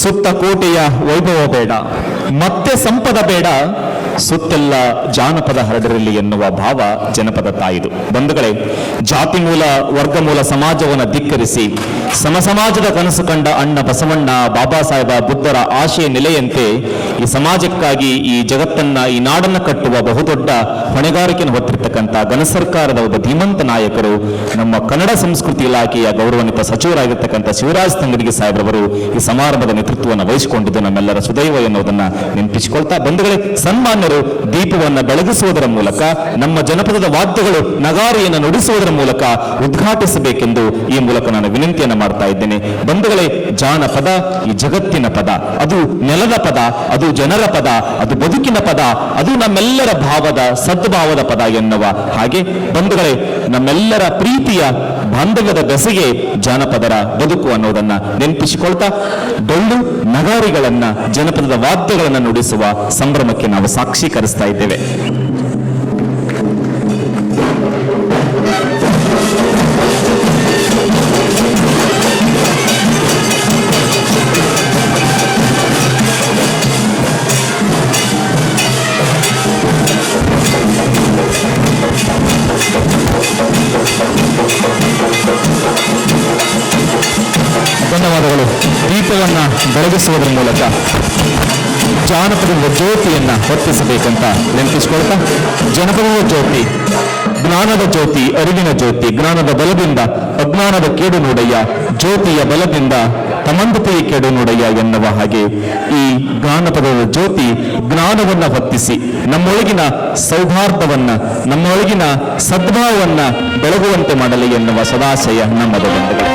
ಸುತ್ತ ಕೋಟೆಯ ವೈಭವ ಬೇಡ, ಮತ್ತೆ ಸಂಪದ ಬೇಡ, ಸುತ್ತೆಲ್ಲ ಜಾನಪದ ಹರಡಿರಲಿ ಎನ್ನುವ ಭಾವ ಜನಪದ ತಾಯಿದು. ಬಂಧುಗಳೇ, ಜಾತಿ ಮೂಲ ವರ್ಗಮೂಲ ಸಮಾಜವನ್ನು ಧಿಕ್ಕರಿಸಿ ಸಮಸಮಾಜದ ಕನಸು ಕಂಡ ಅಣ್ಣ ಬಸವಣ್ಣ, ಬಾಬಾ ಸಾಹೇಬ, ಬುದ್ಧರ ಆಶಯ ನೆಲೆಯಂತೆ ಈ ಸಮಾಜಕ್ಕಾಗಿ ಈ ಜಗತ್ತನ್ನ, ಈ ನಾಡನ್ನು ಕಟ್ಟುವ ಬಹುದೊಡ್ಡ ಹೊಣೆಗಾರಿಕೆಯನ್ನು ಹೊತ್ತಿರ್ತಕ್ಕಂಥ ಘನ ಸರ್ಕಾರದ ಒಬ್ಬ ಧೀಮಂತ ನಾಯಕರು, ನಮ್ಮ ಕನ್ನಡ ಸಂಸ್ಕೃತಿ ಇಲಾಖೆಯ ಗೌರವಾನ್ವಿತ ಸಚಿವರಾಗಿರ್ತಕ್ಕಂಥ ಶಿವರಾಜ್ ತಂಗಡಗಿ ಸಾಹೇಬ್ರವರು ಈ ಸಮಾರಂಭದ ನೇತೃತ್ವವನ್ನು ವಹಿಸಿಕೊಂಡಿದ್ದು ನಮ್ಮೆಲ್ಲರ ಸುದೈವ ಎನ್ನುವುದನ್ನ ನೆನಪಿಸಿಕೊಳ್ತಾ, ಬಂಧುಗಳೇ, ಸನ್ಮಾನ್ಯರು ದೀಪವನ್ನು ಬೆಳಗಿಸುವುದರ ಮೂಲಕ, ನಮ್ಮ ಜನಪದದ ವಾದ್ಯಗಳು ನಗಾರಿಯನ್ನು ನುಡಿಸುವುದರ ಮೂಲಕ ಉದ್ಘಾಟಿಸಬೇಕೆಂದು ಈ ಮೂಲಕ ನಾನು ವಿನಂತಿಯನ್ನು ಮಾಡ್ತಾ ಇದ್ದೇನೆ. ಬಂಧುಗಳೇ, ಜಾನಪದ ಈ ಜಗತ್ತಿನ ಪದ, ಅದು ನೆಲದ ಪದ, ಅದು ಜನರ ಪದ, ಅದು ಬದುಕಿನ ಪದ, ಅದು ನಮ್ಮೆಲ್ಲರ ಭಾವದ ಸದ್ಭಾವದ ಪದ ಎನ್ನುವ ಹಾಗೆ ಬಂಧುಗಳೇ, ನಮ್ಮೆಲ್ಲರ ಪ್ರೀತಿಯ ಬಾಂಧವ್ಯದ ಬೆಸೆಗೆ ಜಾನಪದರ ಬದುಕು ಅನ್ನೋದನ್ನ ನೆನಪಿಸಿಕೊಳ್ತಾ, ಡೊಳ್ಳು ನಗಾರಿಗಳನ್ನ, ಜನಪದದ ವಾದ್ಯಗಳನ್ನು ನುಡಿಸುವ ಸಂಭ್ರಮಕ್ಕೆ ನಾವು ಸಾಕ್ಷೀಕರಿಸ್ತಾ ಇದ್ದೇವೆ. ಧನ್ಯವಾದಗಳು. ದೀಪವನ್ನು ಬೆಳಗಿಸುವುದರ ಮೂಲಕ ಜಾನಪದದ ಜ್ಯೋತಿಯನ್ನ ಹೊತ್ತಿಸಬೇಕಂತ ನೆನಪಿಸಿಕೊಳ್ತಾ, ಜನಪದದ ಜ್ಯೋತಿ ಜ್ಞಾನದ ಜ್ಯೋತಿ, ಅರಿವಿನ ಜ್ಯೋತಿ, ಜ್ಞಾನದ ಬಲದಿಂದ ಅಜ್ಞಾನದ ಕೇಡು ನೋಡಯ್ಯ, ಜ್ಯೋತಿಯ ಬಲದಿಂದ ತಮಂದತೆಯ ಕೇಡು ನೋಡಯ್ಯ ಎನ್ನುವ ಹಾಗೆ ಈ ಜಾನಪದದ ಜ್ಯೋತಿ ಜ್ಞಾನವನ್ನ ಹೊತ್ತಿಸಿ ನಮ್ಮೊಳಗಿನ ಸೌಹಾರ್ದವನ್ನ, ನಮ್ಮೊಳಗಿನ ಸದ್ಭಾವವನ್ನ ಬೆಳಗುವಂತೆ ಮಾಡಲಿ ಎನ್ನುವ ಸದಾಶಯ ನಮ್ಮದು. ಬಂಧುಗಳು,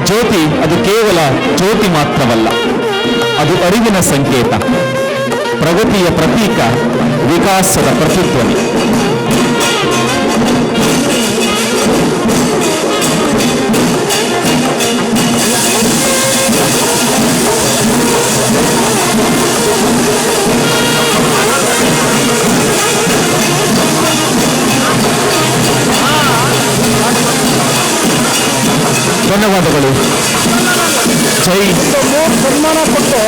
ಜ್ಯೋತಿ ಅದು ಕೇವಲ ಜ್ಯೋತಿ ಮಾತ್ರವಲ್ಲ, ಅದು ಅರಿವಿನ ಸಂಕೇತ, ಪ್ರಗತಿಯ ಪ್ರತೀಕ, ವಿಕಾಸದ ಪ್ರತಿಧ್ವನಿ. ಧನ್ಯವಾದಗಳು. ಜೈ ಸನ್ಮಾನ ಕೊಟ್ಟು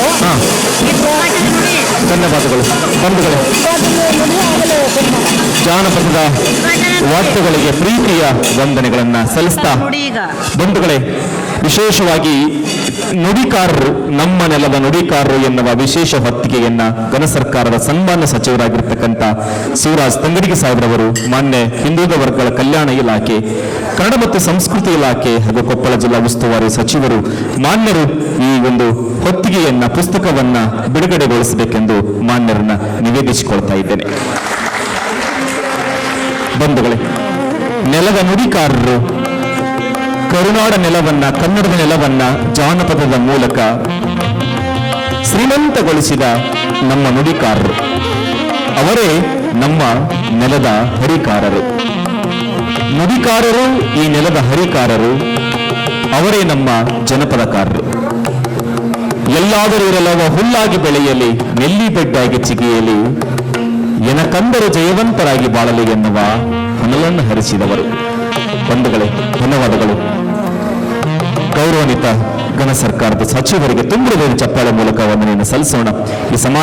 ಧನ್ಯವಾದಗಳು. ಬಂಧುಗಳೇ, ಜಾನಪದದ ವಾದ್ಯಗಳಿಗೆ ಪ್ರೀತಿಯ ವಂದನೆಗಳನ್ನ ಸಲ್ಲಿಸ್ತಾ, ಬಂಧುಗಳೇ, ವಿಶೇಷವಾಗಿ ನುಡಿಕಾರರು, ನಮ್ಮ ನೆಲದ ನುಡಿಕಾರರು ಎನ್ನುವ ವಿಶೇಷ ಹೊತ್ತಿಗೆಯನ್ನ ಘನ ಸರ್ಕಾರದ ಸನ್ಮಾನ್ಯ ಸಚಿವರಾಗಿರ್ತಕ್ಕಂಥ ಶಿವರಾಜ್ ತಂಗಡಗಿ ಸಾಹೇಬ್ರವರು, ಮಾನ್ಯ ಹಿಂದುಳಿದ ವರ್ಗಗಳ ಕಲ್ಯಾಣ ಇಲಾಖೆ, ಕನ್ನಡ ಮತ್ತು ಸಂಸ್ಕೃತಿ ಇಲಾಖೆ ಹಾಗೂ ಕೊಪ್ಪಳ ಜಿಲ್ಲಾ ಉಸ್ತುವಾರಿ ಸಚಿವರು ಮಾನ್ಯರು ಈ ಒಂದು ಹೊತ್ತಿಗೆಯನ್ನ, ಪುಸ್ತಕವನ್ನ ಬಿಡುಗಡೆಗೊಳಿಸಬೇಕೆಂದು ಮಾನ್ಯರನ್ನ ನಿವೇದಿಸಿಕೊಳ್ತಾ ಇದ್ದೇನೆ. ಬಂಧುಗಳೇ, ನೆಲದ ನುಡಿಕಾರರು ಕರುನಾಡ ನೆಲವನ್ನ, ಕನ್ನಡದ ನೆಲವನ್ನ ಜಾನಪದದ ಮೂಲಕ ಶ್ರೀಮಂತಗೊಳಿಸಿದ ನಮ್ಮ ನುಡಿಕಾರರು, ಅವರೇ ನಮ್ಮ ನೆಲದ ಹರಿಕಾರರು. ನುಡಿಕಾರರು ಈ ನೆಲದ ಹರಿಕಾರರು, ಅವರೇ ನಮ್ಮ ಜನಪದಕಾರರು. ಎಲ್ಲಾದರೂ ಇರಲವ ಹುಲ್ಲಾಗಿ ಬೆಳೆಯಲಿ, ನೆಲ್ಲಿ ಬೆಡ್ಡಾಗಿ ಚಿಗಿಯಲಿ, ಎನಕಂದರು ಜಯವಂತರಾಗಿ ಬಾಳಲಿ ಎನ್ನುವ ಹೊನಲನ್ನು ಹರಿಸಿದವರು. ಬಂಧುಗಳೇ, ಧನ್ಯವಾದಗಳು. ಗೌರವಾನ್ವಿತ ಘನ ಸರ್ಕಾರದ ಸಚಿವರಿಗೆ ತುಂಬುವುದರ ಚಪ್ಪಾಳೆ ಮೂಲಕ ವಂದನೆಯನ್ನು ಸಲ್ಲಿಸೋಣ. ಈ ಸಮಾಜ